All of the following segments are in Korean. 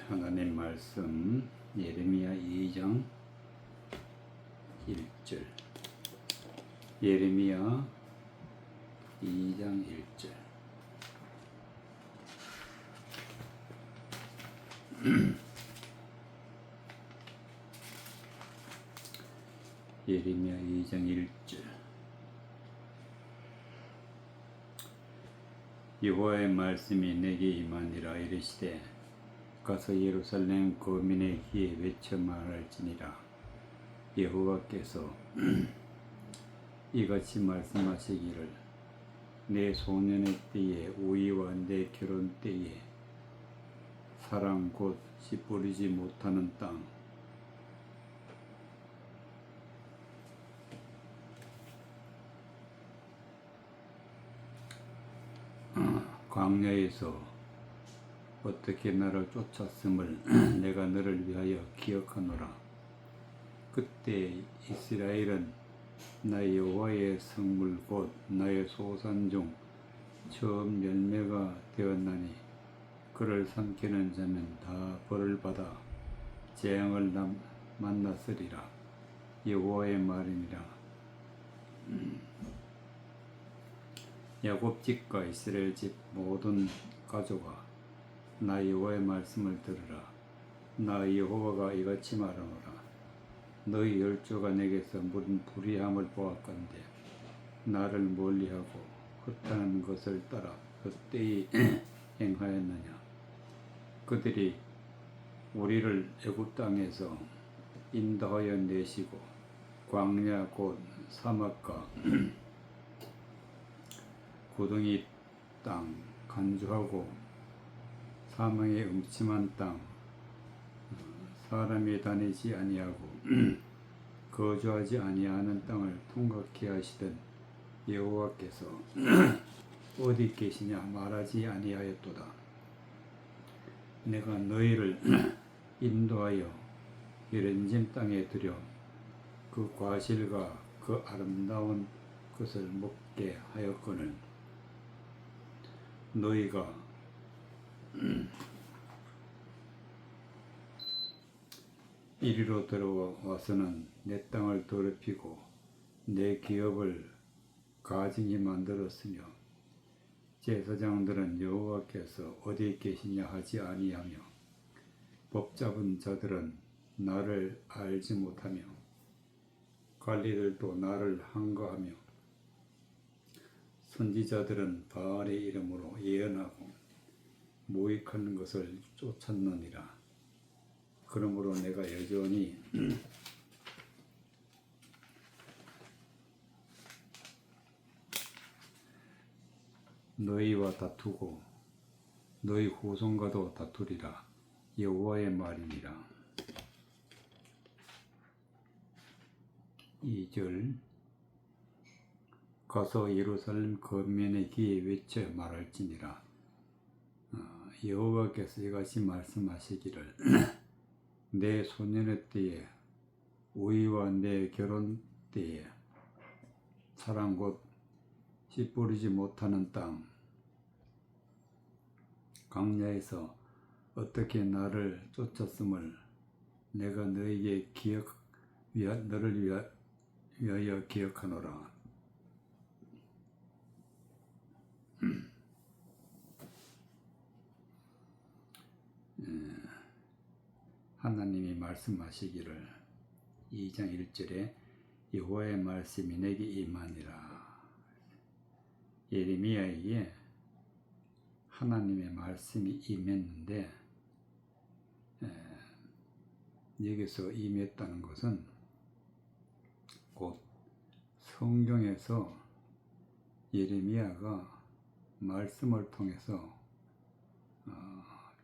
하나님 말씀 예레미야 2장 1절. 예레미야 2장 1절. 예레미야 2장 1절. 여호와의 말씀이 내게 임하니라. 이르시되 가서 예루살렘 거민의 귀에 외쳐 말할지니라. 여호와께서 이같이 말씀하시기를 내 소년의 때에 우리와 내 결혼 때에 사랑 곧 씨 뿌리지 못하는 땅 광야에서 어떻게 나를 쫓았음을 내가 너를 위하여 기억하노라. 그때 이스라엘은 나의 여호와의 성물 곧 나의 소산 중 처음 열매가 되었나니 그를 삼키는 자는 다 벌을 받아 재앙을 만났으리라. 여호와의 말이니라. 야곱 집과 이스라엘 집 모든 가족아, 나 여호와의 말씀을 들으라. 나 여호와가 이같이 말하노라. 너희 열조가 내게서 무슨 불의함을 보았건대 나를 멀리하고 헛하는 것을 따라 헛되이 행하였느냐. 그들이 우리를 애굽 땅에서 인도하여 내시고 광야 곧 사막과 고둥이 땅 간주하고 사망의 음침한 땅 사람이 다니지 아니하고 거주하지 아니하는 땅을 통각케 하시던 여호와께서 어디 계시냐 말하지 아니하였도다. 내가 너희를 인도하여 이른짐 땅에 들여 그 과실과 그 아름다운 것을 먹게 하였거늘 너희가 이리로 들어와서는 내 땅을 더럽히고 내 기업을 가증히 만들었으며 제사장들은 여호와께서 어디 계시냐 하지 아니하며 법잡은 자들은 나를 알지 못하며 관리들도 나를 항거하며 선지자들은 바알의 이름으로 예언하고 모익하는 것을 쫓았느니라. 그러므로 내가 여전히 너희와 다투고 너희 후손과도 다투리라. 여호와의 말이니라. 2절. 가서 예루살렘 거민의 귀에 외쳐 말할지니라. 여호와께서 이같이 말씀하시기를 내 소년의 때에 우리와 내 결혼 때에 사랑 곧 씨 뿌리지 못하는 땅 광야에서 어떻게 나를 쫓았음을 내가 너에게 너를 위하여 기억하노라. 하나님이 말씀하시기를 2장 1절에 여호와의 말씀이 내게 임하니라. 예레미야에게 하나님의 말씀이 임했는데 여기서 임했다는 것은 곧 성경에서 예레미야가 말씀을 통해서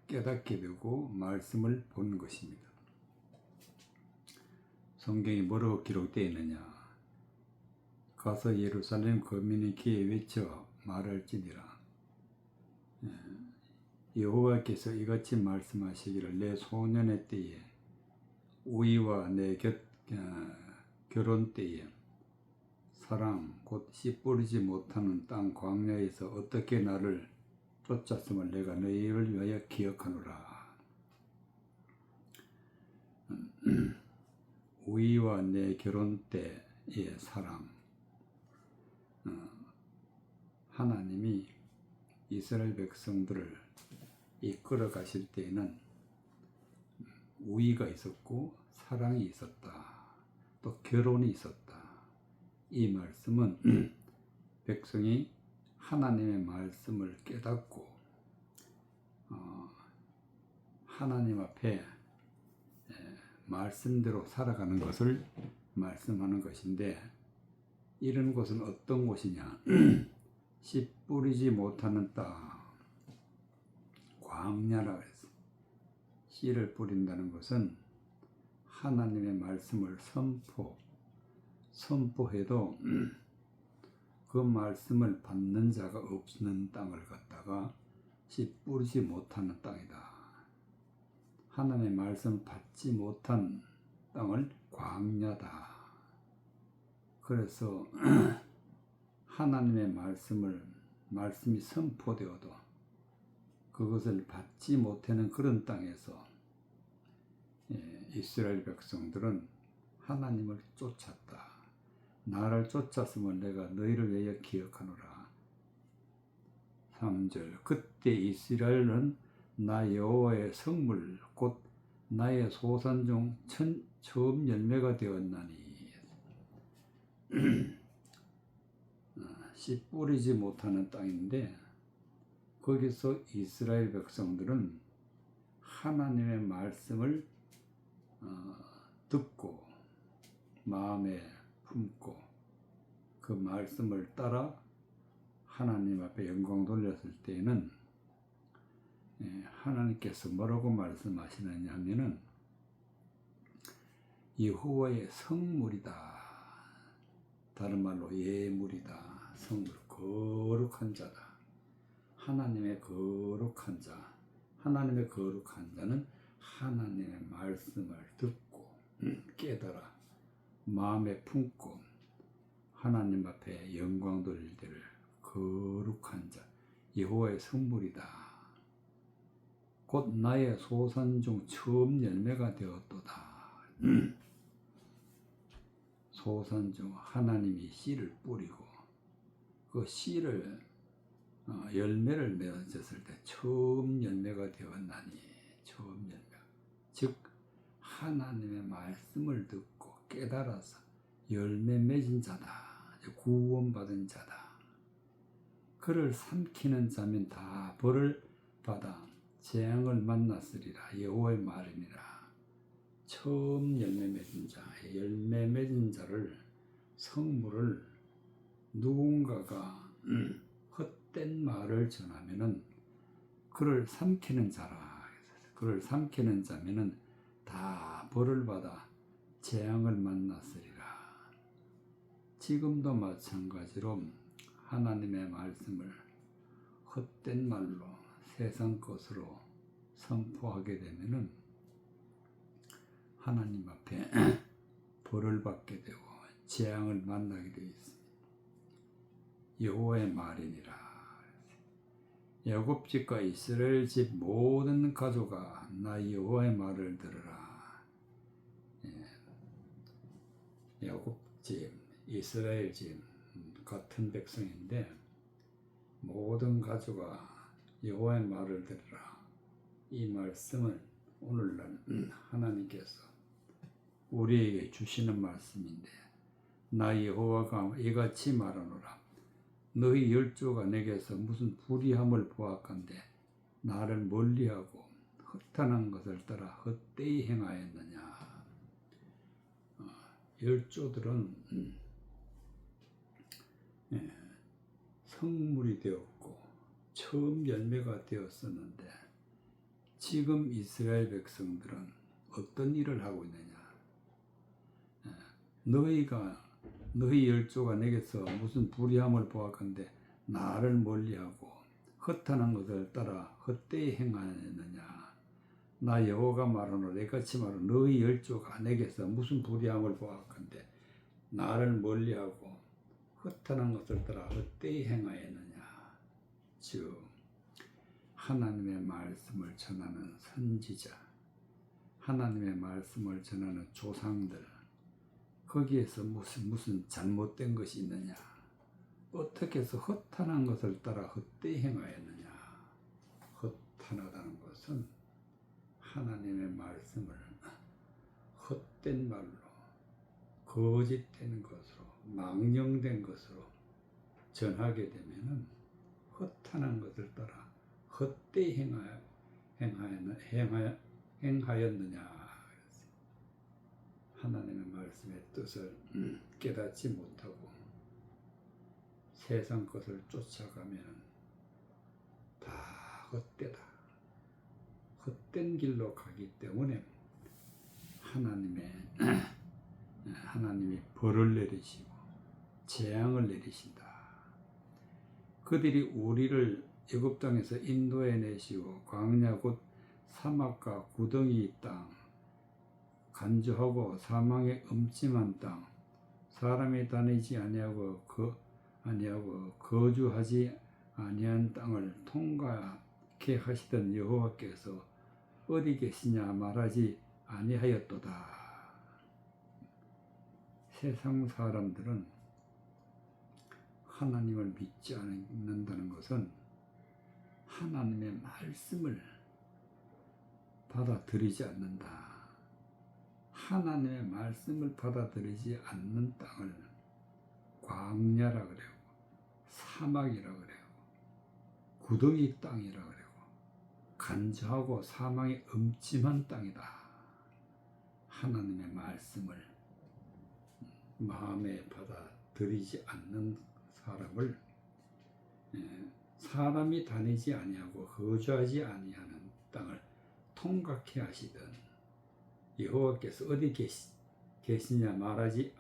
깨닫게 되고 말씀을 본 것입니다. 성경이 뭐라고 기록되어 있느냐. 가서 예루살렘 거민의 귀에 외쳐 말할지니라. 여호와께서 이같이 말씀하시기를 내 소년의 때에 우리와 내 결혼 때에 사랑 곧 씨 뿌리지 못하는 땅 광야에서 어떻게 나를 쫓았음을 내가 너희를 위하여 기억하노라. 우리와 내 결혼 때의 사랑. 하나님이 이스라엘 백성들을 이끌어 가실 때에는 우위가 있었고 사랑이 있었다. 또 결혼이 있었다. 이 말씀은 백성이 하나님의 말씀을 깨닫고 하나님 앞에 말씀대로 살아가는 것을 말씀하는 것인데, 이런 곳은 어떤 곳이냐? 씨 뿌리지 못하는 땅, 광야라 그랬어요. 씨를 뿌린다는 것은 하나님의 말씀을 선포해도 그 말씀을 받는 자가 없는 땅을 갖다가 씨 뿌리지 못하는 땅이다. 하나님의 말씀 받지 못한 땅을 광야다. 그래서 하나님의 말씀이 선포되어도 그것을 받지 못하는 그런 땅에서 이스라엘 백성들은 하나님을 쫓았다. 나를 쫓았으면 내가 너희를 위하여 기억하노라. 3절 그때 이스라엘은 나 여호와의 성물 곧 나의 소산 중 처음 열매가 되었나니. 씨 뿌리지 못하는 땅인데, 거기서 이스라엘 백성들은 하나님의 말씀을 듣고 마음에 품고 그 말씀을 따라 하나님 앞에 영광 돌렸을 때에는 하나님께서 뭐라고 말씀하시느냐 하면은 여호와의 성물이다. 다른 말로 예물이다. 성물, 거룩한 자다. 하나님의 거룩한 자. 하나님의 거룩한 자는 하나님의 말씀을 듣고 깨달아 마음에 품고 하나님 앞에 영광 돌릴 때를 거룩한 자, 여호와의 성물이다. 곧 나의 소산 중 처음 열매가 되었도다. 소산 중 하나님이 씨를 뿌리고 그 씨를 열매를 맺었을 때 처음 열매가 되었나니. 처음 열매, 즉 하나님의 말씀을 듣고 깨달아서 열매 맺은 자다. 구원받은 자다. 그를 삼키는 자면 다 벌을 받아 재앙을 만났으리라. 여호와의 말이니라. 처음 열매 맺은 자, 열매 맺은 자를, 성물을 누군가가 헛된 말을 전하면은 그를 삼키는 자라. 그를 삼키는 자면은 다 벌을 받아 재앙을 만났으리라. 지금도 마찬가지로 하나님의 말씀을 헛된 말로 세상 것으로 선포하게 되면은 하나님 앞에 벌을 받게 되고 재앙을 만나게 되어 있습니다. 여호와의 말이니라. 야곱 집과 이스라엘 집 모든 가족아, 나 여호와의 말을 들으라. 야곱 집, 이스라엘 집 같은 백성인데, 모든 가족아 여호와의 말을 들으라. 이 말씀은 오늘날 하나님께서 우리에게 주시는 말씀인데, 나 여호와가 이같이 말하노라. 너희 열조가 내게서 무슨 불의함을 보았건대 나를 멀리하고 허탄한 것을 따라 헛되이 행하였느냐. 열조들은 성물이 되었고 처음 열매가 되었었는데, 지금 이스라엘 백성들은 어떤 일을 하고 있느냐. 너희 열조가 내게서 무슨 불의함을 보았건대 나를 멀리하고 허탄한 것을 따라 헛되이 행하였느냐. 나 여호와가 말하노라. 이같이 말하노라. 너희 열조가 내게서 무슨 불의함을 보았건대 나를 멀리하고 허탄한 것을 따라 헛되이 행하였느냐. 즉 하나님의 말씀을 전하는 선지자, 하나님의 말씀을 전하는 조상들, 거기에서 무슨 잘못된 것이 있느냐? 어떻게 해서 허탄한 것을 따라 헛되이 행하였느냐? 허탄하다는 것은 하나님의 말씀을 헛된 말로, 거짓된 것으로, 망령된 것으로 전하게 되면은 허탄한 것을 따라 헛되이 행하였느냐? 하나님의 말씀의 뜻을 깨닫지 못하고 세상 것을 쫓아가면 다 헛되다. 헛된 길로 가기 때문에 하나님이 벌을 내리시고 재앙을 내리신다. 그들이 우리를 애굽 땅에서 인도해 내시고 광야 곧 사막과 구덩이 땅, 간주하고 사망의 음침한 땅, 사람이 다니지 아니하고 거주하지 아니한 땅을 통과케 하시던 여호와께서 어디 계시냐 말하지 아니하였도다. 세상 사람들은 하나님을 믿지 않는다는 것은 하나님의 말씀을 받아들이지 않는다. 하나님의 말씀을 받아들이지 않는 땅을 광야라 그래요. 사막이라 그래요. 구덩이 땅이라 그래요. 간절하고 사망의 음침한 땅이다. 하나님의 말씀을 마음에 받아들이지 않는 사람을 사람이 다니지 아니하고 거주하지 아니하는 땅을 통각해 하시던 여호와께서 어디 계시냐 말하지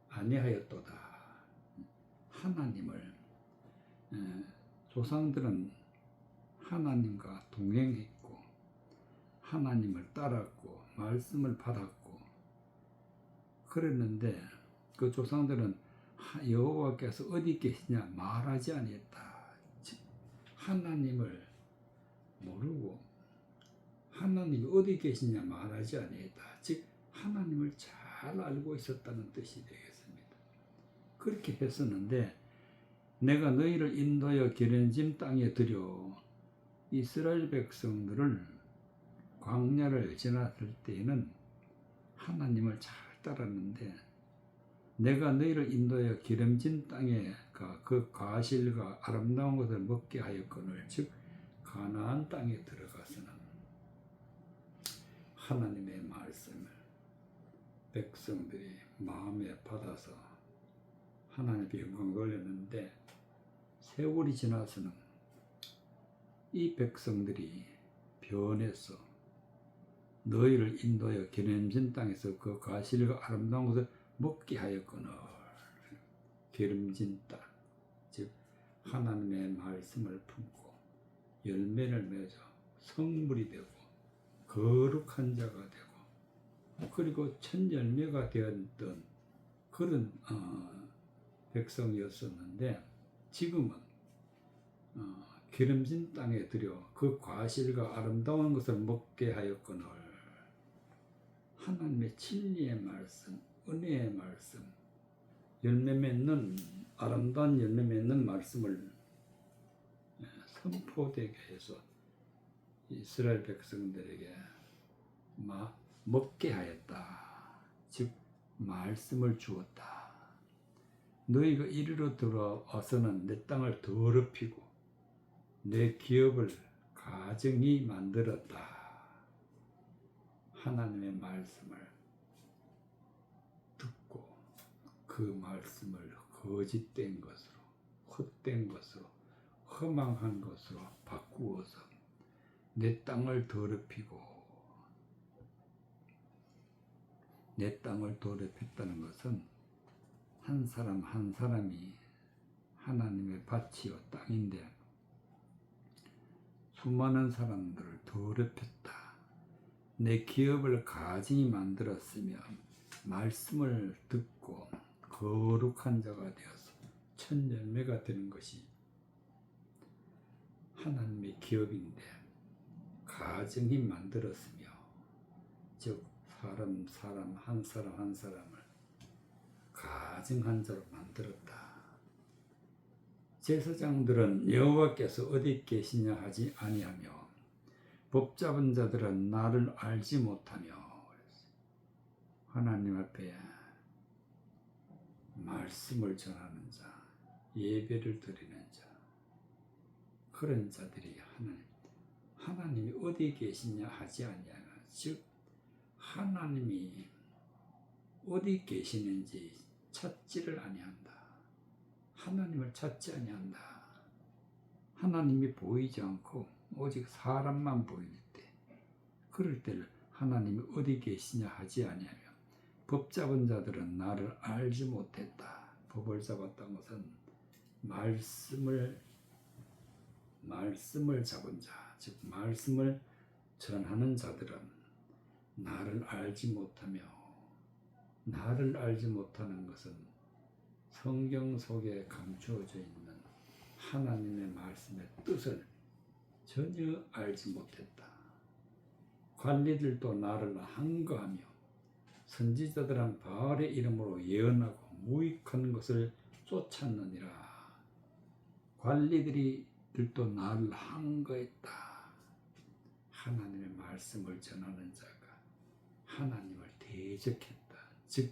아니하였도다. 하나님을 조상들은 하나님과 동행했고 하나님을 따랐고 말씀을 받았고 그랬는데 그 조상들은 여호와께서 어디 계시냐 말하지 아니했다. 즉 하나님을 모르고 하나님이 어디 계시냐 말하지 아니했다. 즉 하나님을 잘 알고 있었다는 뜻이 되겠습니다. 그렇게 했었는데 내가 너희를 인도하여 기름진 땅에 들여 이스라엘 백성들을 광야를 지났을 때에는 하나님을 잘 따랐는데 내가 너희를 인도하여 기름진 땅에 그 과실과 아름다운 것을 먹게 하였거늘 즉 가나안 땅에 들어가서는 하나님의 말씀을 백성들이 마음에 받아서 하나님의 영광을 돌렸는데 세월이 지나서는 이 백성들이 변해서 너희를 인도하여 기름진 땅에서 그 과실과 아름다운 것을 먹게 하였거늘 기름진 땅 즉 하나님의 말씀을 품고 열매를 맺어 성물이 되고 거룩한 자가 되고 그리고 첫 열매가 되었던 그런 백성이었었는데 지금은 기름진 땅에 들여 그 과실과 아름다운 것을 먹게 하였거늘 하나님의 진리의 말씀, 은혜의 말씀, 열매 맺는 아름다운 열매 맺는 말씀을 선포되게 해서 이스라엘 백성들에게 먹게 하였다. 즉 말씀을 주었다. 너희가 이리로 들어와서는 내 땅을 더럽히고 내 기업을 가증히 만들었다. 하나님의 말씀을 듣고 그 말씀을 거짓된 것으로 헛된 것으로 허망한 것으로 바꾸어서 내 땅을 더럽히고 내 땅을 더럽혔다는 것은 한 사람 한 사람이 하나님의 밭이요 땅인데 수많은 사람들을 더럽혔다. 내 기업을 가증히 만들었으며 말씀을 듣고 거룩한 자가 되어서 첫 열매가 되는 것이 하나님의 기업인데 가증히 만들었으며 즉 사람 한 사람을 가증한 자로 만들었다. 제사장들은 여호와께서 어디 계시냐 하지 아니하며 법잡은 자들은 나를 알지 못하며. 하나님 앞에 말씀을 전하는 자, 예배를 드리는 자, 그런 자들이 하나님이 어디 계시냐 하지 아니하며, 즉 하나님이 어디 계시는지 찾지를 아니한다. 하나님을 찾지 아니한다. 하나님이 보이지 않고 오직 사람만 보일 때, 그럴 때를 하나님이 어디 계시냐 하지 아니하며 법잡은 자들은 나를 알지 못했다. 법을 잡았다는 것은 말씀을 잡은 자, 즉 말씀을 전하는 자들은 나를 알지 못하며, 나를 알지 못하는 것은 성경 속에 감추어져 있는 하나님의 말씀의 뜻을 전혀 알지 못했다. 관리들도 나를 항거하며 선지자들은 바알의 이름으로 예언하고 무익한 것을 쫓았느니라. 관리들도 나를 항거했다. 하나님의 말씀을 전하는 자가 하나님을 대적했다. 즉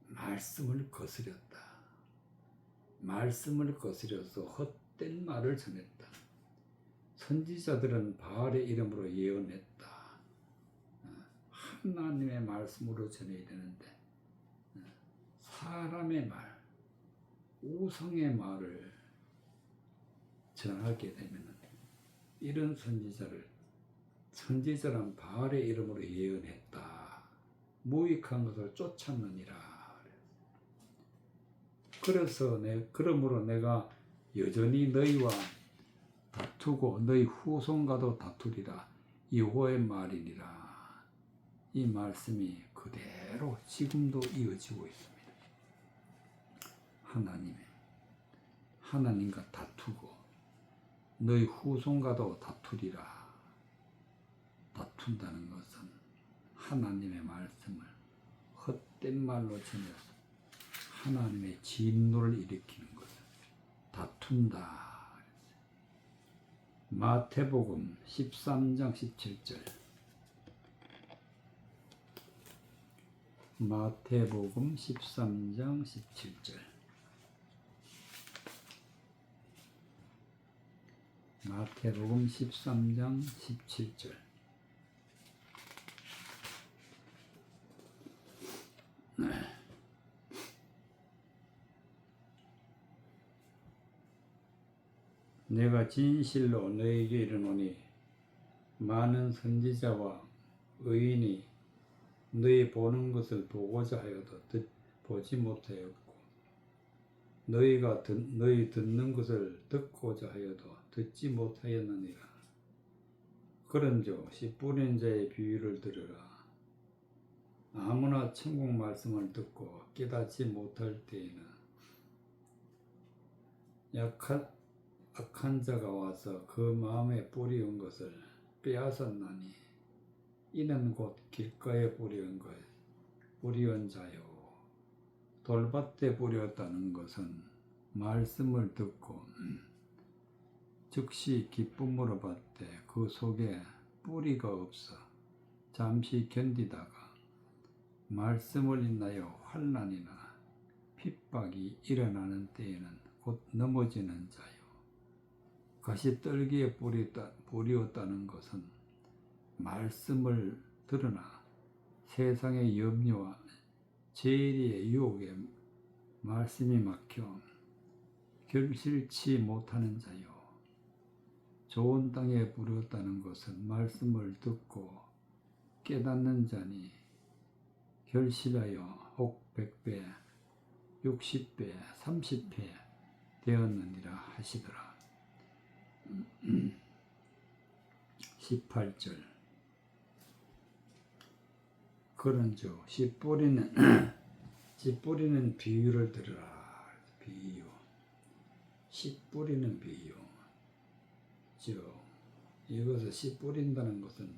말씀을 거스렸다. 말씀을 거스려서 헛된 말을 전했다. 선지자들은 바알의 이름으로 예언했다. 하나님의 말씀으로 전해야 되는데 사람의 말, 우상의 말을 전하게 되면 이런 선지자는 바알의 이름으로 예언했다. 무익한 것을 쫓았느니라. 그러므로 내가 여전히 너희와 다투고 너희 후손과도 다투리라. 여호와의 말이니라. 이 말씀이 그대로 지금도 이어지고 있습니다. 하나님과 다투고 너희 후손과도 다투리라. 다툰다는 것은 하나님의 말씀을 헛된 말로 전해서 하나님의 진노를 일으키는 것을 다툰다. 마태복음 13장 17절. 마태복음 13장 17절. 마태복음 13장 17절. 내가 진실로 너에게 이르노니 많은 선지자와 의인이 너희 보는 것을 보고자 하여도 보지 못하였고 너희 듣는 것을 듣고자 하여도 듣지 못하였느니라. 그런즉 씨 뿌린 자의 비유를 들으라. 아무나 천국 말씀을 듣고 깨닫지 못할 때에는 악한 자가 와서 그 마음에 뿌리온 것을 빼앗았나니 이는 곧 길가에 뿌리온 자요. 돌밭에 뿌렸다는 것은 말씀을 듣고 즉시 기쁨으로 받되 그 속에 뿌리가 없어 잠시 견디다가 말씀을 인하여 환난이나 핍박이 일어나는 때에는 곧 넘어지는 자요. 가시떨기에 뿌리었다는 것은 말씀을 들으나 세상의 염려와 죄의 유혹에 말씀이 막혀 결실치 못하는 자요. 좋은 땅에 뿌렸다는 것은 말씀을 듣고 깨닫는 자니 결실하여 혹 100배, 60배, 30배 되었느니라 하시더라. 18절. 그런즉 씨 뿌리는 비유를 들으라. 비유. 씨 뿌리는 비유. 이것을 씨 뿌린다는 것은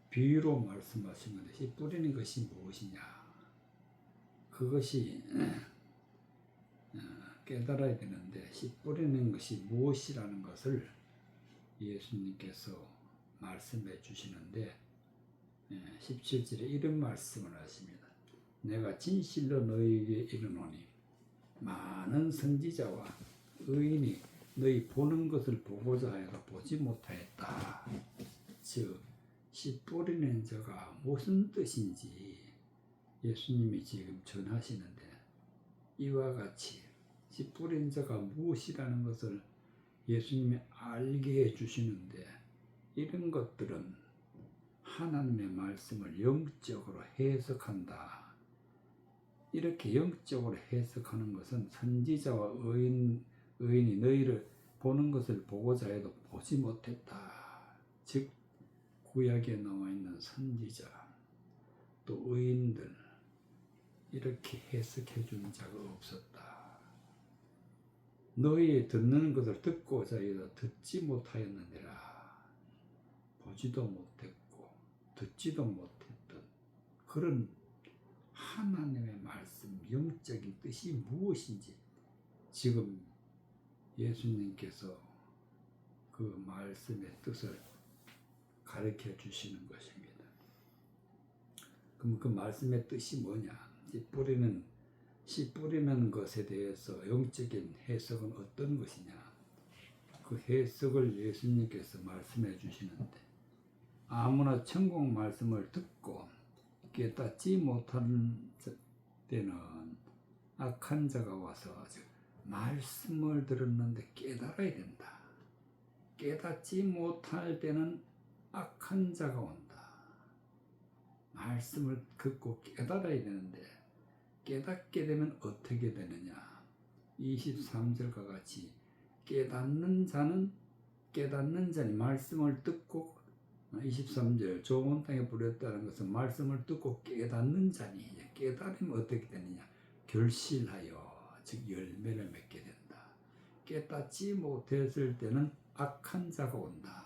비유로 말씀하신 건데 씨 뿌리는 것이 무엇이냐? 그것이 깨달아야 되는데 씨 뿌리는 것이 무엇이라는 것을 예수님께서 말씀해 주시는데 17절에 이런 말씀을 하십니다. 내가 진실로 너희에게 이르노니 많은 선지자와 의인이 너희 보는 것을 보고자 하여도 보지 못하였다. 즉 씨 뿌리는 자가 무슨 뜻인지 예수님이 지금 전하시는데 이와 같이 씨 뿌린 자가 무엇이라는 것을 예수님이 알게 해주시는데 이런 것들은 하나님의 말씀을 영적으로 해석한다. 이렇게 영적으로 해석하는 것은 선지자와 의인이 너희를 보는 것을 보고자 해도 보지 못했다. 즉 구약에 나와 있는 선지자 또 의인들 이렇게 해석해 준 자가 없었다. 너희 듣는 것을 듣고자 해도 듣지 못하였느니라. 보지도 못했고 듣지도 못했던 그런 하나님의 말씀 영적인 뜻이 무엇인지 지금 예수님께서 그 말씀의 뜻을 가르쳐 주시는 것입니다. 그럼 그 말씀의 뜻이 뭐냐? 씨 뿌리는 것에 대해서 영적인 해석은 어떤 것이냐? 그 해석을 예수님께서 말씀해 주시는데 아무나 천국 말씀을 듣고 깨닫지 못하는 때는 악한 자가 와서 말씀을 들었는데 깨달아야 된다. 깨닫지 못할 때는 악한 자가 온다. 말씀을 듣고 깨달아야 되는데 깨닫게 되면 어떻게 되느냐? 23절과 같이 깨닫는 자는 말씀을 듣고 23절 좋은 땅에 뿌렸다는 것은 말씀을 듣고 깨닫는 자니 깨달으면 어떻게 되느냐? 결실하여 즉 열매를 맺게 된다. 깨닫지 못했을 때는 악한 자가 온다.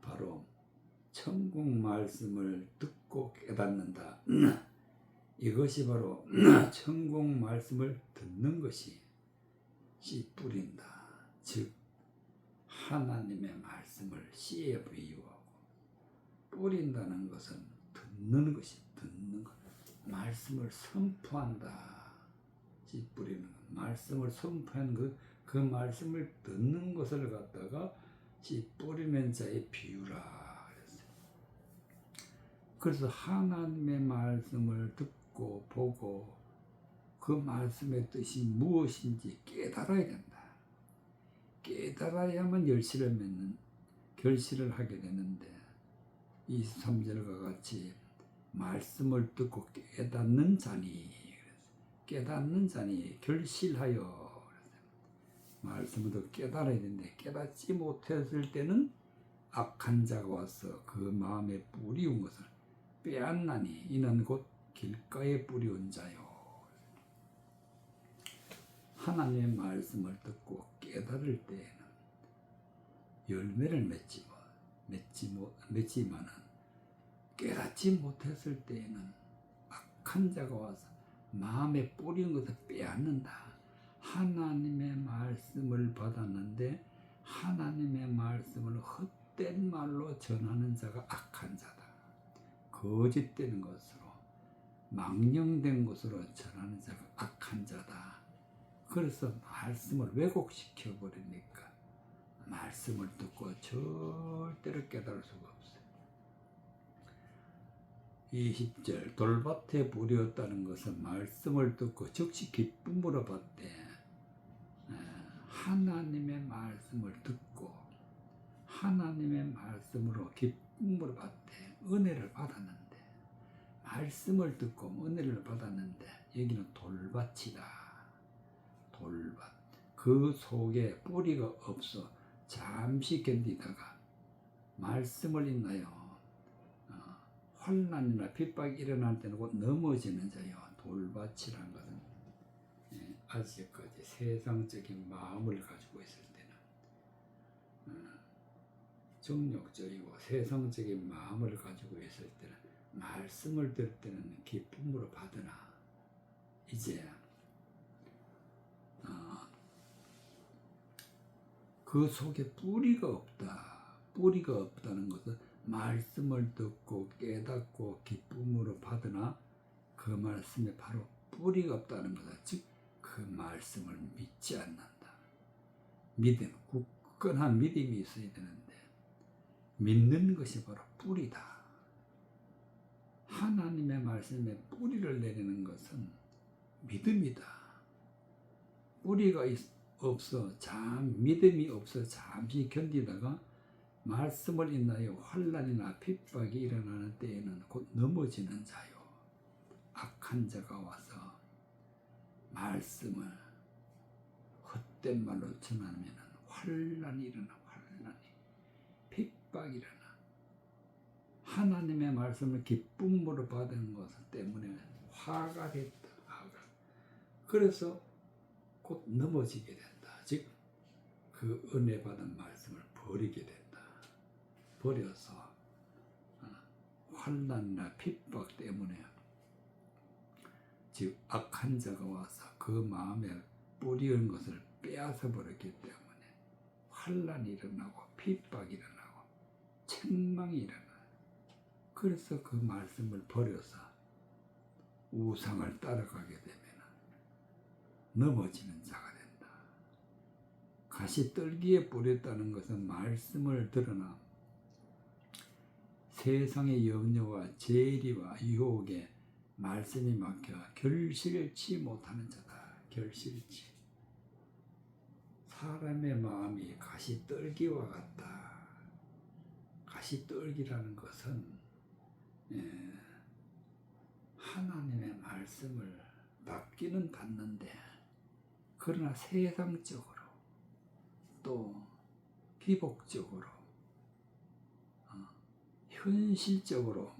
바로 천국 말씀을 듣고 깨닫는다. 이것이 바로 천국 말씀을 듣는 것이 씨 뿌린다. 즉 하나님의 말씀을 씨에 비유하고 뿌린다는 것은 듣는 것이 듣는 것. 말씀을 선포한다. 씨 뿌리는 것. 말씀을 선포한 그 말씀을 듣는 것을 갖다가 씨 뿌리는 자의 비유라 그랬어요. 그래서 하나님의 말씀을 듣고 보고 그 말씀의 뜻이 무엇인지 깨달아야 된다. 깨달아야만 결실을 하게 되는데 23절과 같이 말씀을 듣고 깨닫는 자니 결실하여 말씀을 듣고 깨달아야 되는데 깨닫지 못했을 때는 악한 자가 와서 그 마음에 뿌리운 것을 빼앗나니 이는 곧 길가에 뿌리온 자요. 하나님의 말씀을 듣고 깨달을 때에는 열매를 맺지만은 깨닫지 못했을 때에는 악한 자가 와서 마음에 뿌린 것을 빼앗는다. 하나님의 말씀을 받았는데 하나님의 말씀을 헛된 말로 전하는 자가 악한 자다. 거짓된 것으로 망령된 것으로 전하는 자가 악한 자다. 그래서 말씀을 왜곡시켜 버리니까 말씀을 듣고 절대로 깨달을 수가 없어요. 20절 돌밭에 뿌렸다는 것은 말씀을 듣고 즉시 기쁨으로 받되 하나님의 말씀을 듣고 하나님의 말씀으로 기쁨으로 받되 은혜를 받았는데 말씀을 듣고 은혜를 받았는데 여기는 돌밭이다. 돌밭. 그 속에 뿌리가 없어 잠시 견디다가 말씀을 인하여 환난이나 핍박이 일어날 때는 곧 넘어지는 자요. 돌밭이라는 것은 아직까지 세상적인 마음을 가지고 있을 때는 정욕적이고 세상적인 마음을 가지고 있을 때는 말씀을 들을 때는 기쁨으로 받으나 이제 그 속에 뿌리가 없다. 뿌리가 없다는 것은 말씀을 듣고 깨닫고 기쁨으로 받으나 그 말씀에 바로 뿌리가 없다는 것은 즉 그 말씀을 믿지 않는다. 믿음, 굳건한 믿음이 있어야 되는데 믿는 것이 바로 뿌리다. 하나님의 말씀에 뿌리를 내리는 것은 믿음이다. 뿌리가 없어 믿음이 없어 잠시 견디다가 말씀을 인하여 환난이나 핍박이 일어나는 때에는 곧 넘어지는 자요. 악한 자가 와서 말씀을 헛된 말로 전하면 환난이 일어나. 핍박이 일어나. 하나님의 말씀을 기쁨으로 받은 것 때문에 화가 됐다. 그래서 곧 넘어지게 된다. 즉 그 은혜 받은 말씀을 버리게 된다. 버려서 환난이나 핍박 때문에 즉 악한 자가 와서 그 마음에 뿌리는 것을 빼앗아 버렸기 때문에 환난이 일어나고 핍박이 일어나고 책망이 일어나요. 그래서 그 말씀을 버려서 우상을 따라가게 되면 넘어지는 자가 된다. 가시떨기에 뿌렸다는 것은 말씀을 들으나 세상의 염려와 재리와 유혹에 말씀이 막혀 결실치 못하는 자다. 결실치. 사람의 마음이 가시떨기와 같다. 가시떨기라는 것은 하나님의 말씀을 받기는 받는데 그러나 세상적으로 또 기복적으로 현실적으로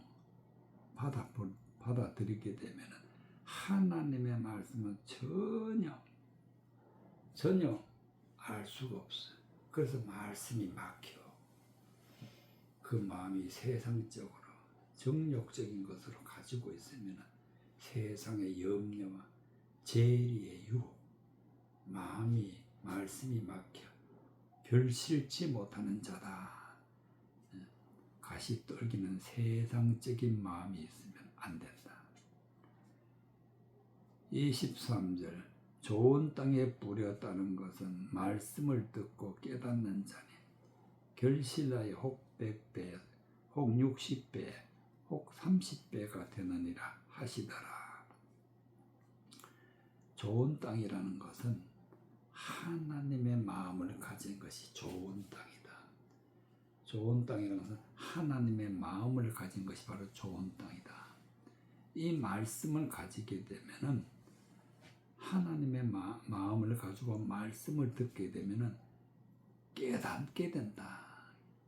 받아들이게 되면 하나님의 말씀은 전혀 알 수가 없어요. 그래서 말씀이 막혀. 그 마음이 세상적으로 정욕적인 것으로 가지고 있으면 세상의 염려와 재리의 유혹, 말씀이 막혀 결실치 못하는 자다. 가시떨기는 세상적인 마음이 있으면 안 된다. 23절 좋은 땅에 뿌렸다는 것은 말씀을 듣고 깨닫는 자니 결실하여 혹 100배, 혹 60배, 혹 30배가 되느니라 하시더라. 좋은 땅이라는 것은 하나님의 마음을 가진 것이 좋은 땅이다. 좋은 땅이라는 것은 하나님의 마음을 가진 것이 바로 좋은 땅이다. 이 말씀을 가지게 되면은 하나님의 마음을 가지고 말씀을 듣게 되면은 깨닫게 된다.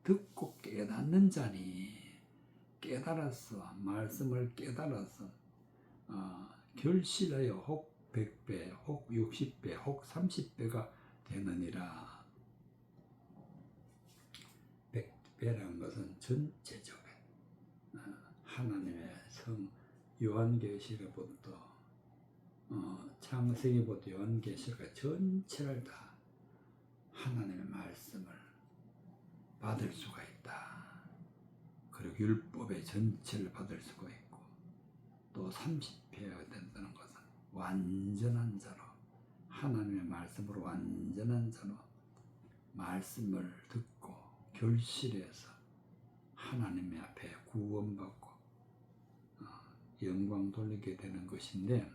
듣고 깨닫는 자니 깨달았어. 말씀을 깨달아서 결실하여 혹 100배, 혹 60배, 혹 30배가 되느니라. 100배라는 것은 전체적인 하나님의 요한계시록부터 창세기부터 요한계시록 전체를 다 하나님의 말씀을 받을 수가 있다. 그리고 율법의 전체를 받을 수가 있고 또 30회가 된다는 것은 완전한 자로 하나님의 말씀으로 완전한 자로 말씀을 듣고 결실해서 하나님의 앞에 구원받고 영광 돌리게 되는 것인데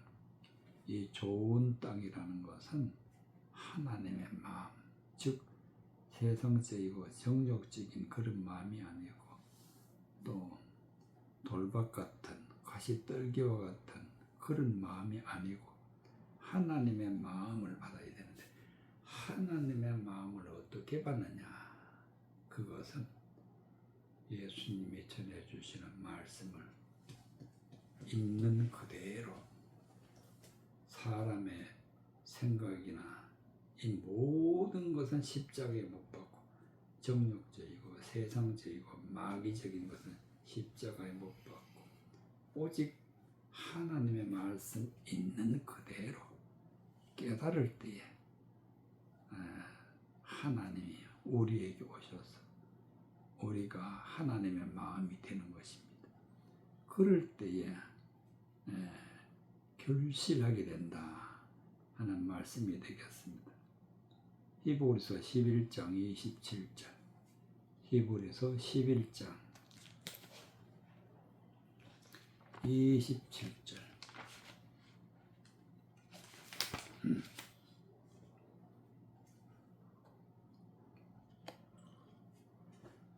이 좋은 땅이라는 것은 하나님의 마음, 즉 세상적이고 정욕적인 그런 마음이 아니고 또 돌박 같은 가시떨기와 같은 그런 마음이 아니고 하나님의 마음을 받아야 되는데 하나님의 마음을 어떻게 받느냐? 그것은 예수님이 전해주시는 말씀을 있는 그대로 사람의 생각이나 이 모든 것은 십자가에 못 박고 정욕적이고 세상적이고 마귀적인 것은 십자가에 못 박고 오직 하나님의 말씀 있는 그대로 깨달을 때에 하나님이 우리에게 오셔서 우리가 하나님의 마음이 되는 것입니다. 그럴 때에 결실하게 된다 하는 말씀이 되겠습니다. 히브리서 11장 27절, 히브리서 11장 27절.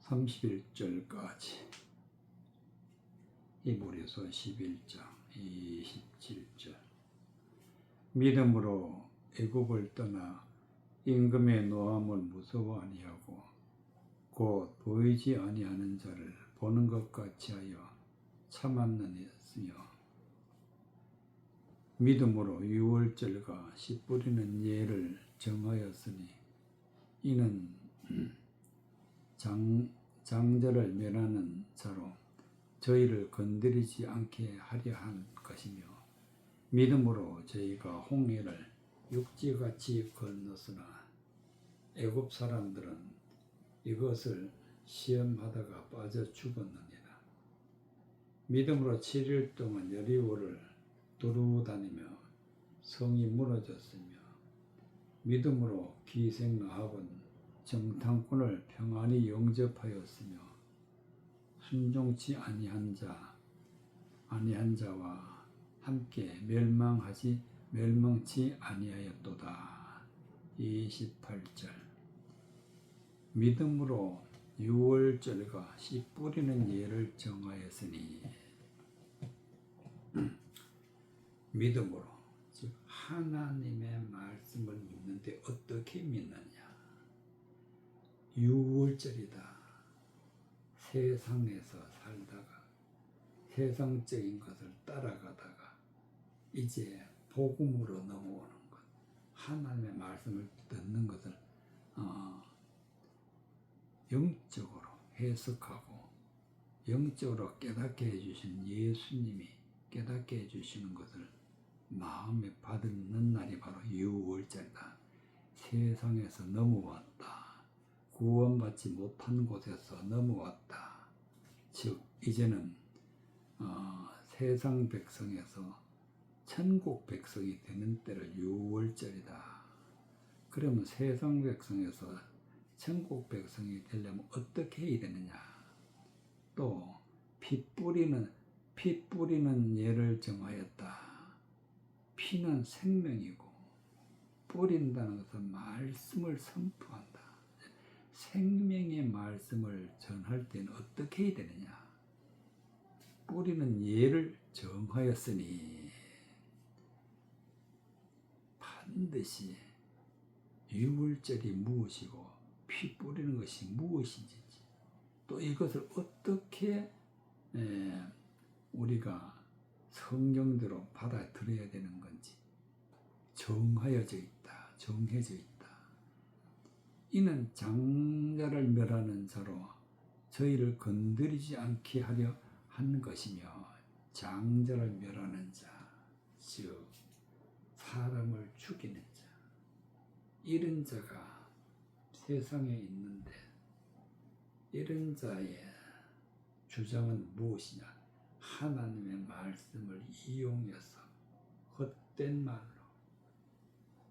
31절까지 히브리서 11장 27절. 믿음으로 애굽을 떠나 임금의 노함을 무서워 아니하고 곧 보이지 아니하는 자를 보는 것 같이 하여 참았느니며 믿음으로 유월절과 씨 뿌리는 예를 정하였으니 이는 장자를 멸하는 자로 저희를 건드리지 않게 하려 한 것이며 믿음으로 저희가 홍해를 육지같이 건넜으나 애굽 사람들은 이것을 시험하다가 빠져 죽었느니라. 믿음으로 7일 동안 여리고를 두루다니며 성이 무너졌으며 믿음으로 기생 라합은 정탐꾼을 평안히 영접하였으며 순종치 아니한 자와 함께 멸망치 아니하였도다. 28절. 믿음으로 유월절과 씨 뿌리는 예를 정하였으니 믿음으로, 즉 하나님의 말씀을 믿는데 어떻게 믿느냐? 유월절이다. 세상에서 살다가 세상적인 것을 따라가다가 이제 복음으로 넘어오는 것, 하나님의 말씀을 듣는 것을 영적으로 해석하고 영적으로 깨닫게 해주신 예수님이 깨닫게 해주시는 것을 마음에 받는 날이 바로 유월절이다. 세상에서 넘어왔다. 구원받지 못한 곳에서 넘어왔다. 즉 이제는 세상 백성에서 천국 백성이 되는 때를 유월절이다. 그러면 세상 백성에서 천국 백성이 되려면 어떻게 해야 되느냐? 또 피 뿌리는 예를 정하였다. 피는 생명이고 뿌린다는 것은 말씀을 선포한다. 생명의 말씀을 전할 때는 어떻게 해야 되느냐? 뿌리는 예를 정하였으니 반드시 유월절이 무엇이고 피 뿌리는 것이 무엇인지 또 이것을 어떻게 우리가 성경대로 받아들여야 되는 건지 정해져 있다. 이는 장자를 멸하는 자로 저희를 건드리지 않게 하려 한 것이며 장자를 멸하는 자, 즉 사람을 죽이는 자, 이런 자가 세상에 있는데 이런 자의 주장은 무엇이냐? 하나님의 말씀을 이용해서 헛된 말로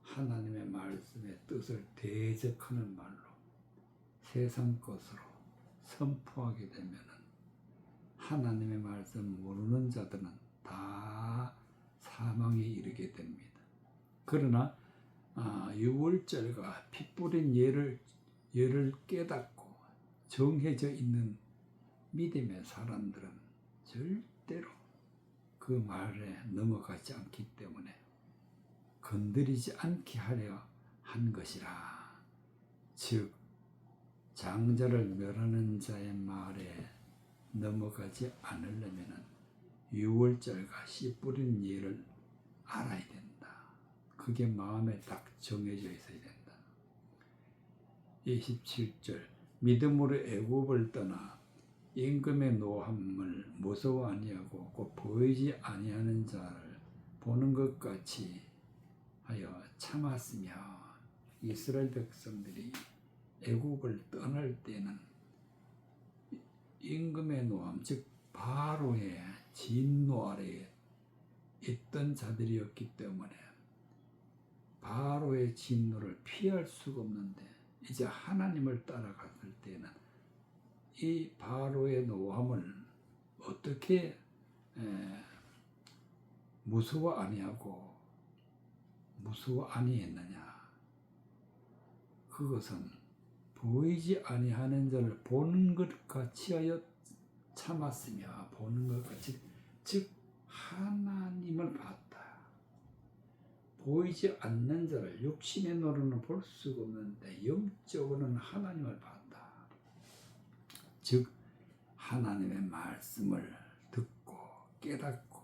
하나님의 말씀의 뜻을 대적하는 말로 세상 것으로 선포하게 되면은 하나님의 말씀 모르는 자들은 다 사망에 이르게 됩니다. 그러나 유월절과 피 뿌린 예를 깨닫고 정해져 있는 믿음의 사람들은 절대로 그 말에 넘어가지 않기 때문에 건드리지 않게 하려 한 것이라. 즉 장자를 멸하는 자의 말에 넘어가지 않으려면 유월절과 씨 뿌린 예를 알아야 된다. 그게 마음에 딱 정해져 있어야 된다. 27절. 믿음으로 애굽을 떠나 임금의 노함을 무서워 아니하고 곧 보이지 아니하는 자를 보는 것 같이 하여 참았으며 이스라엘 백성들이 애국을 떠날 때는 임금의 노함 즉 바로의 진노 아래에 있던 자들이었기 때문에 바로의 진노를 피할 수가 없는데 이제 하나님을 따라갔을 때는 이 바로의 노함을 어떻게 무서워 아니했느냐? 그것은 보이지 아니하는 자를 보는 것 같이 하여 참았으며 보는 것 같이 즉 하나님을 봤다. 보이지 않는 자를 육신의 노로는 볼 수가 없는데 영적으로는 하나님을 봤다. 즉 하나님의 말씀을 듣고 깨닫고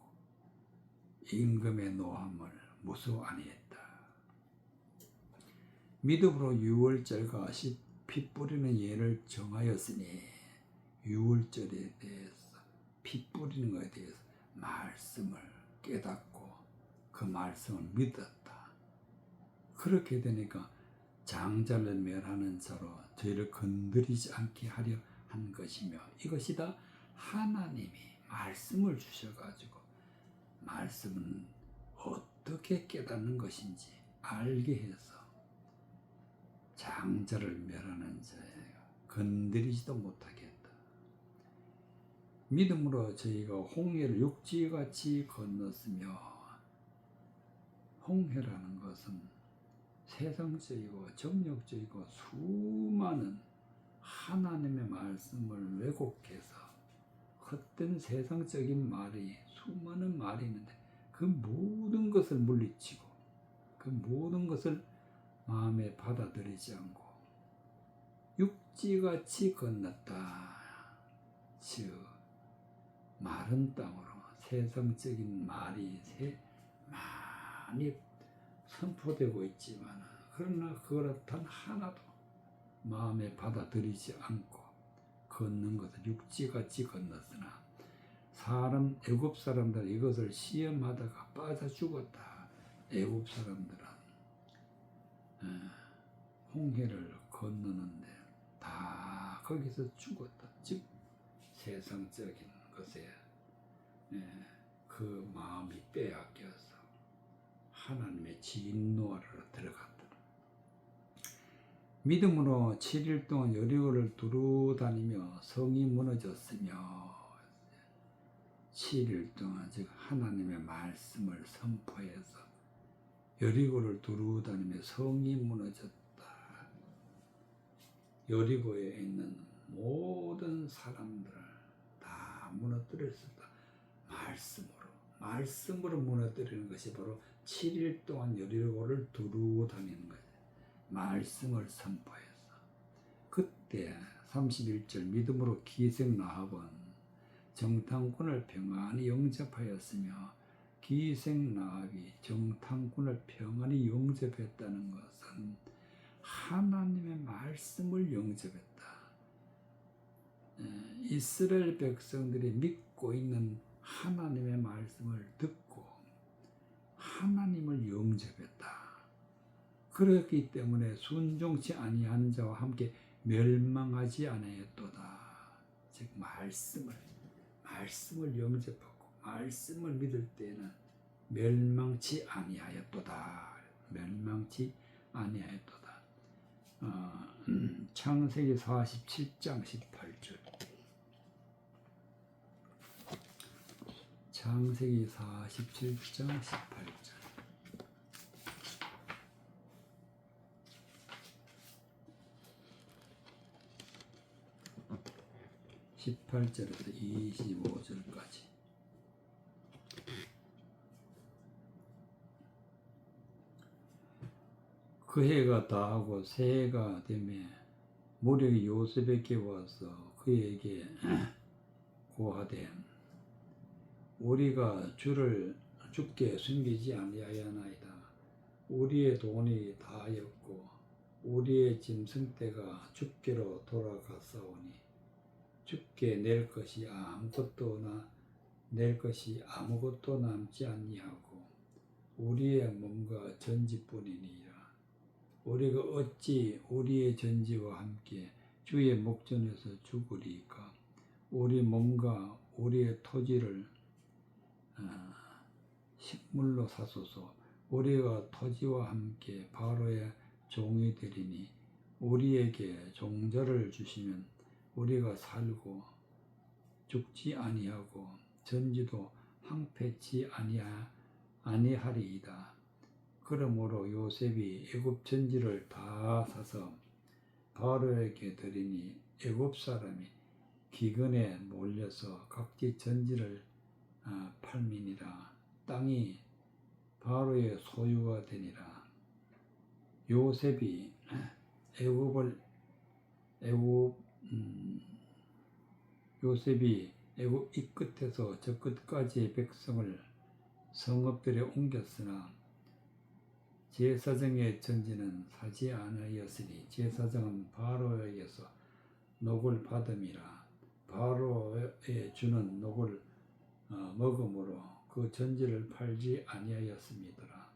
임금의 노함을 무서워 아니했다. 믿음으로 유월절과 피 뿌리는 예를 정하였으니 유월절에 대해서 피 뿌리는 것에 대해서 말씀을 깨닫고 그 말씀을 믿었다. 그렇게 되니까 장자를 멸하는 자로 저희를 건드리지 않게 하려 한 것이며 이것이 다 하나님이 말씀을 주셔가지고 말씀은 어떻게 깨닫는 것인지 알게 해서 장자를 멸하는 자예요. 건드리지도 못하게 했다. 믿음으로 저희가 홍해를 육지같이 건넜으며 홍해라는 것은 세상적이고 정력적이고 수많은 하나님의 말씀을 왜곡해서 헛된 세상적인 말이 수많은 말이 있는데 그 모든 것을 물리치고 그 모든 것을 마음에 받아들이지 않고 육지같이 건넜다. 즉 마른 땅으로 세상적인 말이 많이 선포되고 있지만 그러나 그걸 단 하나도 마음에 받아들이지 않고 걷는 것을 육지같이 건넜으나 애굽 사람들 이것을 시험하다가 빠져 죽었다. 애굽 사람들은 홍해를 건너는데 다 거기서 죽었다. 즉 세상적인 것에 그 마음이 빼앗겨서 하나님의 진노 아래로 들어갔다. 믿음으로 7일 동안 여리고를 두루다니며 성이 무너졌으며 7일 동안 즉 하나님의 말씀을 선포해서 여리고를 두루다니며 성이 무너졌다. 여리고에 있는 모든 사람들을 다 무너뜨렸었다. 말씀으로 무너뜨리는 것이 바로 7일 동안 여리고를 두루다니는 거예요. 말씀을 선포해서 그때 31절 믿음으로 기생 라합은 정탐꾼을 평안히 영접하였으며 기생 라합이 정탐꾼을 평안히 영접했다는 것은 하나님의 말씀을 영접했다. 이스라엘 백성들이 믿고 있는 하나님의 말씀을 듣고 하나님을 영접했다. 그렇기 때문에 순종치 아니한 자와 함께 멸망하지 아니하였도다. 즉 말씀을 영접하고 말씀을 믿을 때는 멸망치 아니하였도다. 멸망치 아니하였도다. 창세기 47장 18절. 창세기 47장 18절. 18절에서 25절까지. 그 해가 다하고 새해가 되매 모령이 요셉에게 와서 그에게 고하되 우리가 주를 주께 숨기지 아니하였나이다. 우리의 돈이 다하였고 우리의 짐승떼가 주께로 돌아갔사오니 주께 낼 것이 아무것도 남지 아니하고 우리의 몸과 전지뿐이니라. 우리가 어찌 우리의 전지와 함께 주의 목전에서 죽으리까? 우리 몸과 우리의 토지를 식물로 사소서. 우리가 토지와 함께 바로의 종이 되리니 우리에게 종자를 주시면 우리가 살고 죽지 아니하고 전지도 항폐치 아니하리이다. 그러므로 요셉이 애굽 전지를 다 사서 바로에게 드리니 애굽 사람이 기근에 몰려서 각지 전지를 팔미니라. 땅이 바로의 소유가 되니라. 요셉이 애굽 이 끝에서 저 끝까지의 백성을 성읍들에 옮겼으나 제사장의 전지는 사지 아니하였으니 제사장은 바로에게서 녹을 받음이라. 바로에 주는 녹을 먹음으로 그 전지를 팔지 아니하였습니다라.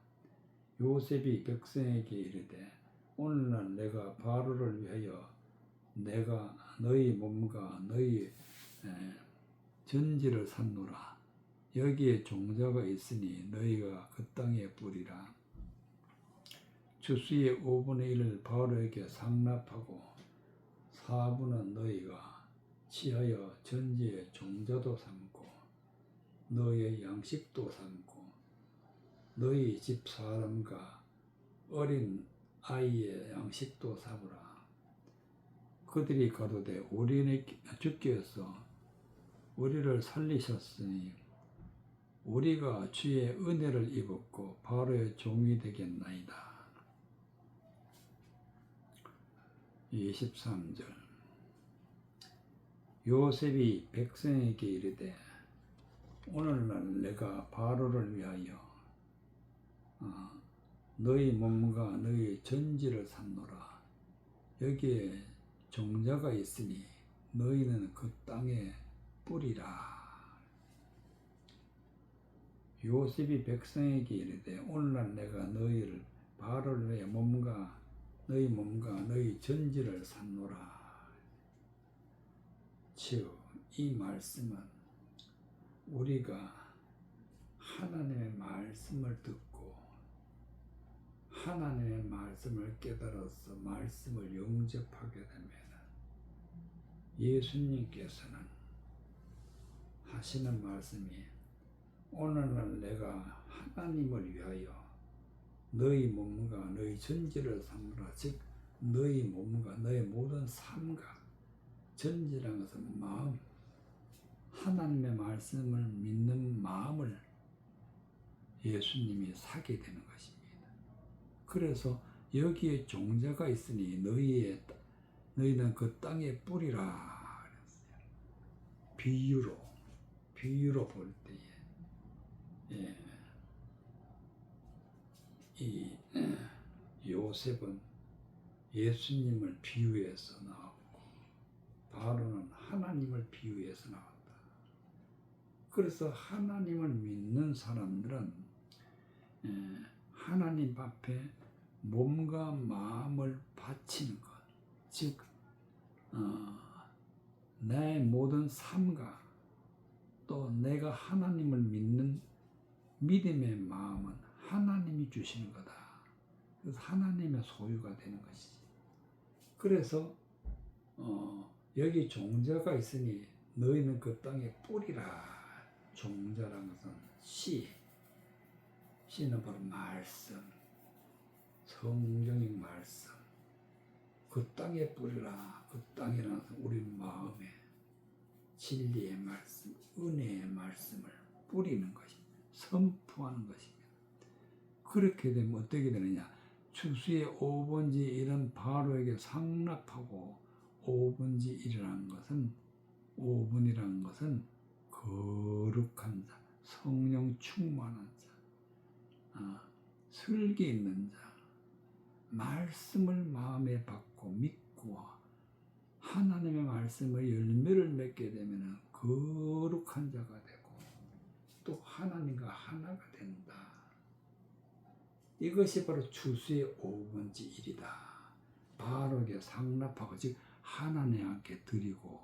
요셉이 백성에게 이르되 오늘날 내가 바로를 위하여 내가 너희 몸과 너희 전지를 샀노라. 여기에 종자가 있으니 너희가 그 땅에 뿌리라. 주수의 5분의 1을 바로에게 상납하고 4분은 너희가 취하여 전지의 종자도 삼고 너희의 양식도 삼고 너희 집 사람과 어린 아이의 양식도 삼으라. 그들이 가로되 우리는 주께서 우리를 살리셨으니 우리가 주의 은혜를 입었고 바로의 종이 되겠나이다. 23절. 요셉이 백성에게 이르되 오늘날 내가 바로를 위하여 너희 몸과 너희 전지를 샀노라. 여기에 종자가 있으니 너희는 그 땅에 뿌리라. 요셉이 백성에게 이르되 오늘날 내가 너희를 바로를 위하여 너희 몸과 너희 전지를 샀노라. 즉 이 말씀은 우리가 하나님의 말씀을 듣고 하나님의 말씀을 깨달아서 말씀을 영접하게 되면 예수님께서는 하시는 말씀이 오늘날 내가 하나님을 위하여 너희 몸과 너희 전지를 삼으라. 즉 너희 몸과 너희 모든 삶과 전지라는 것은 마음, 하나님의 말씀을 믿는 마음을 예수님이 사게 되는 것입니다. 그래서 여기에 종자가 있으니 너희는 그 땅에 뿌리라 그랬어요. 비유로 볼 때에 이 요셉은 예수님을 비유해서 나왔고 바로는 하나님을 비유해서 나왔다. 그래서 하나님을 믿는 사람들은 하나님 앞에 몸과 마음을 바치는 것, 즉 내 모든 삶과 또 내가 하나님을 믿는 믿음의 마음은 하나님이 주시는 거다. 그래서 하나님의 소유가 되는 것이지. 그래서 여기 종자가 있으니 너희는 그 땅에 뿌리라. 종자라는 것은 씨는 바로 말씀, 성경의 말씀. 그 땅에 뿌리라. 그 땅이라는 것은 우리 마음에 진리의 말씀, 은혜의 말씀을 뿌리는 것입니다. 선포하는 것입니다. 그렇게 되면 어떻게 되느냐? 추수의 5분의 1은 바로에게 상납하고 5분의 1이라는 것은 5분이라는 것은 거룩한 자, 성령 충만한 자, 슬기 있는 자, 말씀을 마음에 받고 믿고 하나님의 말씀의 열매를 맺게 되면 거룩한 자가 되고 또 하나님과 하나가 된다. 이것이 바로 추수의 5번째 일이다. 바르게 상납하고 즉 하나님께 드리고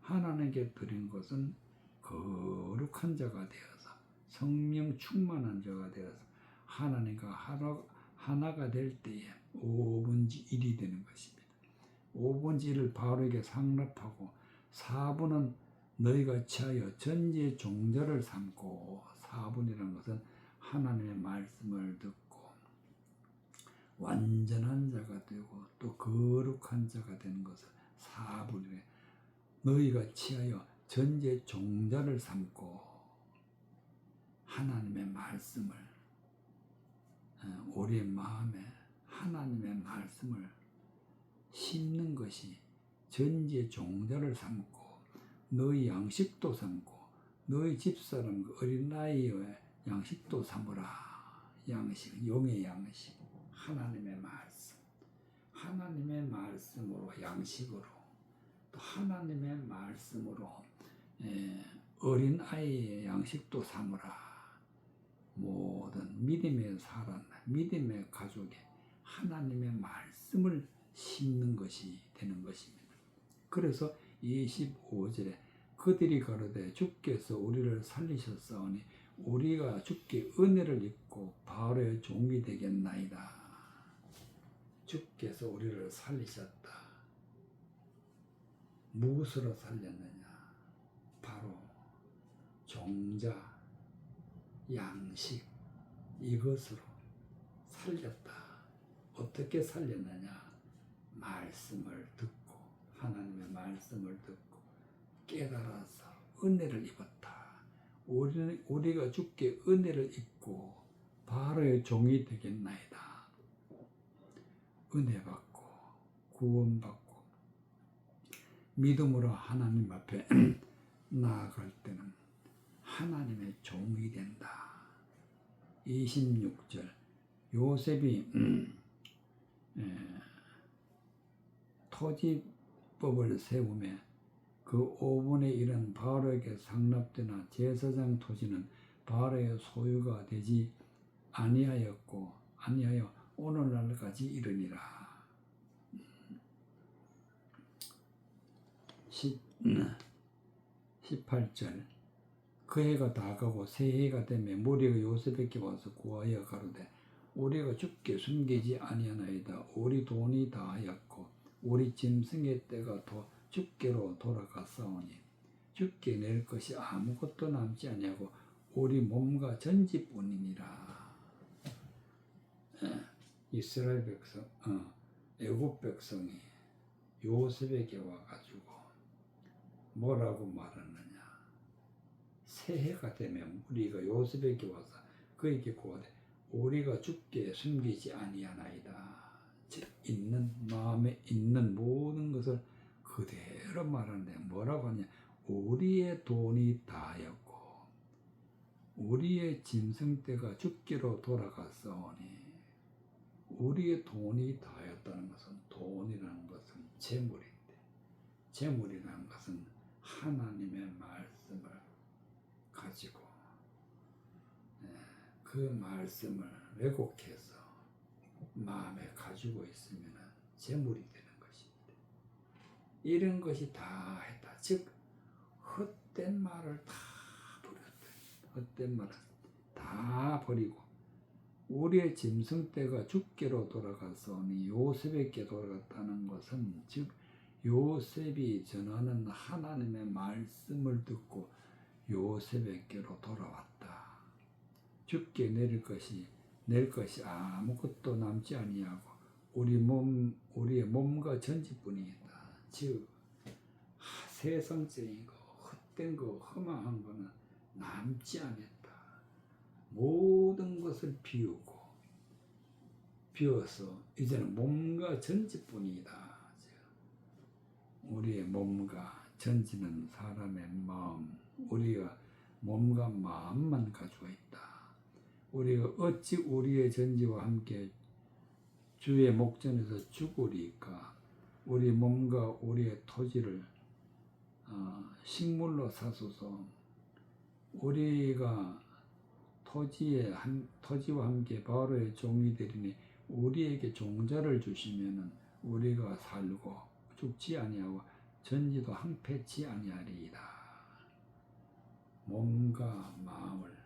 하나님께 드린 것은 거룩한 자가 되어서 성령 충만한 자가 되어서 하나님과 하나가 될 때에 5번째 일이 되는 것입니다. 5번째 일을 바르게 상납하고 4번은 너희가 취하여 전지의 종자를 삼고 4번이라는 것은 하나님의 말씀을 듣고 완전한 자가 되고 또 거룩한 자가 되는 것을 4번이래. 너희가 취하여 전지의 종자를 삼고 하나님의 말씀을 우리의 마음에 하나님의 말씀을 심는 것이 전지의 종자를 삼고 너희 양식도 삼고 너희 집사람 어린아이의 양식도 삼으라. 양식, 용의 양식, 하나님의 말씀, 하나님의 말씀으로 양식으로 또 하나님의 말씀으로 어린아이의 양식도 삼으라. 모든 믿음의 사람, 믿음의 가족에 하나님의 말씀을 심는 것이 되는 것입니다. 그래서 25절에 그들이 가로되 주께서 우리를 살리셨사오니 우리가 주께 은혜를 입고 바로의 종이 되겠나이다. 주께서 우리를 살리셨다. 무엇으로 살렸느냐? 바로 종자, 양식 이것으로 살렸다. 어떻게 살렸느냐? 말씀을 듣고 하나님의 말씀을 듣고 깨달아서 은혜를 입었다. 우리가 주께 은혜를 입고 바로의 종이 되겠나이다. 은혜 받고 구원 받고 믿음으로 하나님 앞에 나아갈 때는 하나님의 종이 된다. 26절 요셉이 토지법을 세우며 그 5분의 1은 바로에게 상납되나 제사장 토지는 바로의 소유가 되지 아니하여 오늘날까지 이르니라. 18절 그 해가 다 가고 새 해가 되매 무리가 요셉에게 와서 구하여 가로되 우리가 주께 숨기지 아니하나이다. 우리 돈이 다하였고 우리 짐승의 때가 주께로 돌아갔사오니 주께 낼 것이 아무것도 남지 아니하고 우리 몸과 전지뿐이니라. 이스라엘 백성, 애굽 백성이 요셉에게 와가지고 뭐라고 말하느냐? 새해가 되면 우리가 요셉에게 와서 그에게 구하되 우리가 주께 숨기지 아니하나이다. 즉 있는 마음에 있는 모든 것을 그대로 말하는데 뭐라고 하냐? 우리의 돈이 다하였고 우리의 짐승떼가 주께로 돌아갔사오니 우리의 돈이 다하였다는 것은 돈이라는 것은 재물인데 재물이라는 것은 하나님의 말씀을 가지고 그 말씀을 왜곡해서 마음에 가지고 있으면 재물이 되는 것입니다. 이런 것이 다 했다. 즉 헛된 말을 다 버렸다. 헛된 말을 다 버리고 우리의 짐승떼가 주께로 돌아갔사오니 요셉에게 돌아갔다는 것은 즉 요셉이 전하는 하나님의 말씀을 듣고 요셉에게로 돌아왔다. 주께 낼 것이 아무것도 남지 아니하고 우리의 몸과 전지뿐이다. 즉 세상적인 거, 헛된 거, 허망한 거는 남지 않았다. 모든 것을 비워서 이제는 몸과 전지뿐이다. 우리의 몸과 전지는 사람의 마음, 우리가 몸과 마음만 가지고 있다. 우리가 어찌 우리의 전지와 함께 주의 목전에서 죽으리까? 우리 몸과 우리의 토지를 식물로 사소서. 우리가 토지와 함께 바로의 종이 되리니 우리에게 종자를 주시면은 우리가 살고 죽지 아니하고 전지도 항폐치 아니하리이다. 몸과 마음을,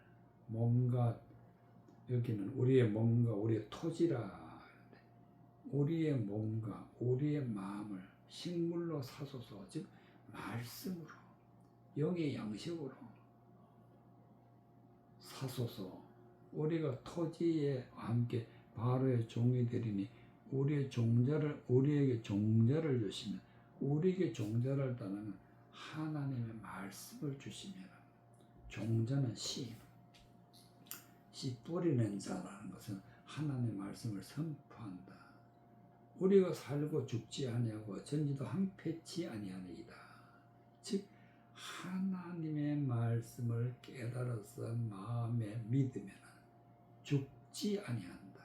여기는 우리의 몸과 우리의 토지라. 우리의 몸과 우리의 마음을 식물로 사소서. 즉 말씀으로, 영의 양식으로 사소서. 우리가 토지에 함께 바로의 종이 되리니 우리에게 종자를 주시면, 우리에게 종자를 따르는 하나님의 말씀을 주시면, 종자는 씨 뿌리는 자라는 것은 하나님의 말씀을 선포한다. 우리가 살고 죽지 아니하고 전지도 항폐치 아니하리이다. 즉 하나님의 말씀을 깨달아서 마음에 믿으면 죽지 아니한다.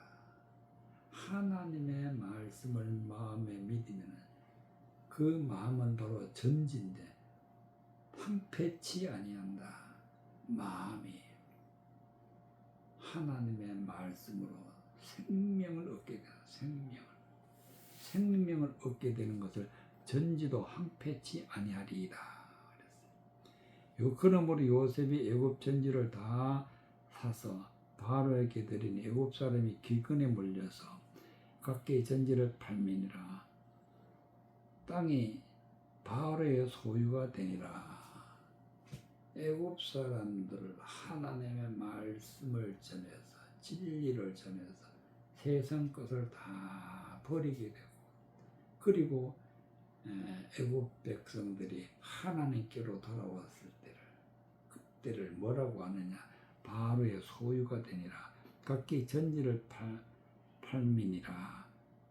하나님의 말씀을 마음에 믿으면 그 마음은 바로 전지인데 항폐치 아니한다. 마음이 하나님의 말씀으로 생명을 얻게 되는, 생명을 얻게 되는 것을 전지도 항폐치 아니하리이다. 그러므로 요셉이 애굽 전지를 다 사서 바로에게 드리니 애굽 사람이 기근에 몰려서 각기 전지를 팔미니라. 땅이 바로의 소유가 되니라. 애굽 사람들을 하나님의 말씀을 전해서, 진리를 전해서 세상 것을 다 버리게 되고, 그리고 애굽 백성들이 하나님께로 돌아왔을 그때를 뭐라고 하느냐? 바로의 소유가 되니라. 각기 전지를 팔미니라.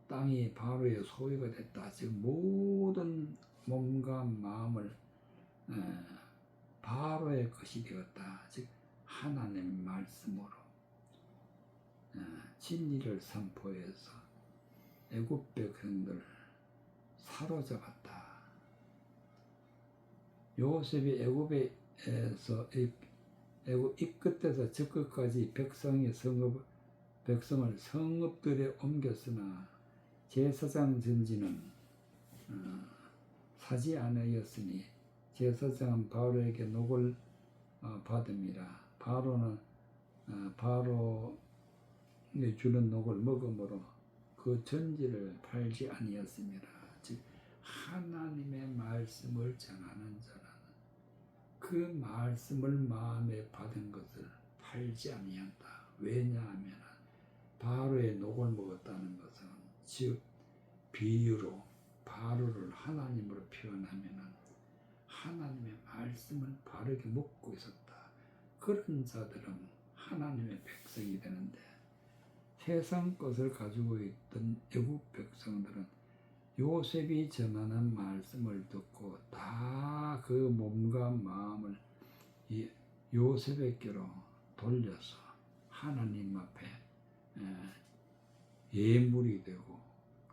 땅이 바로의 소유가 됐다. 즉 모든 몸과 마음을 바로의 것이 되었다. 즉 하나님의 말씀으로 진리를 선포해서 애굽 백성들을 사로잡았다. 요셉이 애굽에서 애굽 입끝에서 저 끝까지 백성을 성읍들에 옮겼으나 제사장 전지는 사지 아니하였으니 제사장은 바로에게 녹을 받음이라. 바로는 바로에 주는 녹을 먹음으로 그 전지를 팔지 아니하였습니다. 즉 하나님의 말씀을 전하는 자는 그 말씀을 마음에 받은 것을 팔지 아니한다. 왜냐하면 바로의 녹을 먹었다는 것은, 즉 비유로 바로를 하나님으로 표현하면 하나님의 말씀을 바르게 먹고 있었다. 그런 자들은 하나님의 백성이 되는데, 세상 것을 가지고 있던 애굽 백성들은 요셉이 전하는 말씀을 듣고 다 그 몸과 마음을 요셉에게로 돌려서 하나님 앞에 예물이 되고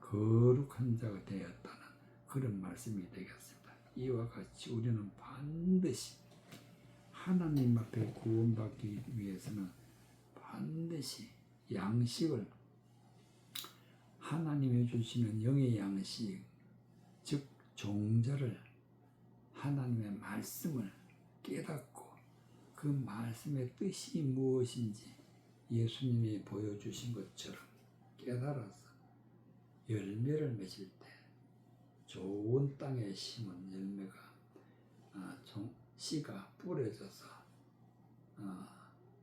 거룩한 자가 되었다는 그런 말씀이 되겠습니다. 이와 같이 우리는 반드시 하나님 앞에 구원받기 위해서는 반드시 양식을, 하나님이 주시는 영의 양식, 즉 종자를, 하나님의 말씀을 깨닫고 그 말씀의 뜻이 무엇인지 예수님이 보여주신 것처럼 깨달아서 열매를 맺을 때 좋은 땅에 심은 열매가 씨가 뿌려져서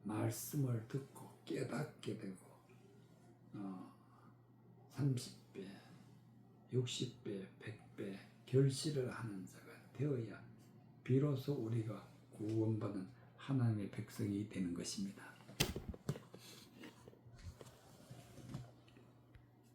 말씀을 듣고 깨닫게 되고 30배, 60배, 100배 결실을 하는 자가 되어야 비로소 우리가 구원받은 하나님의 백성이 되는 것입니다.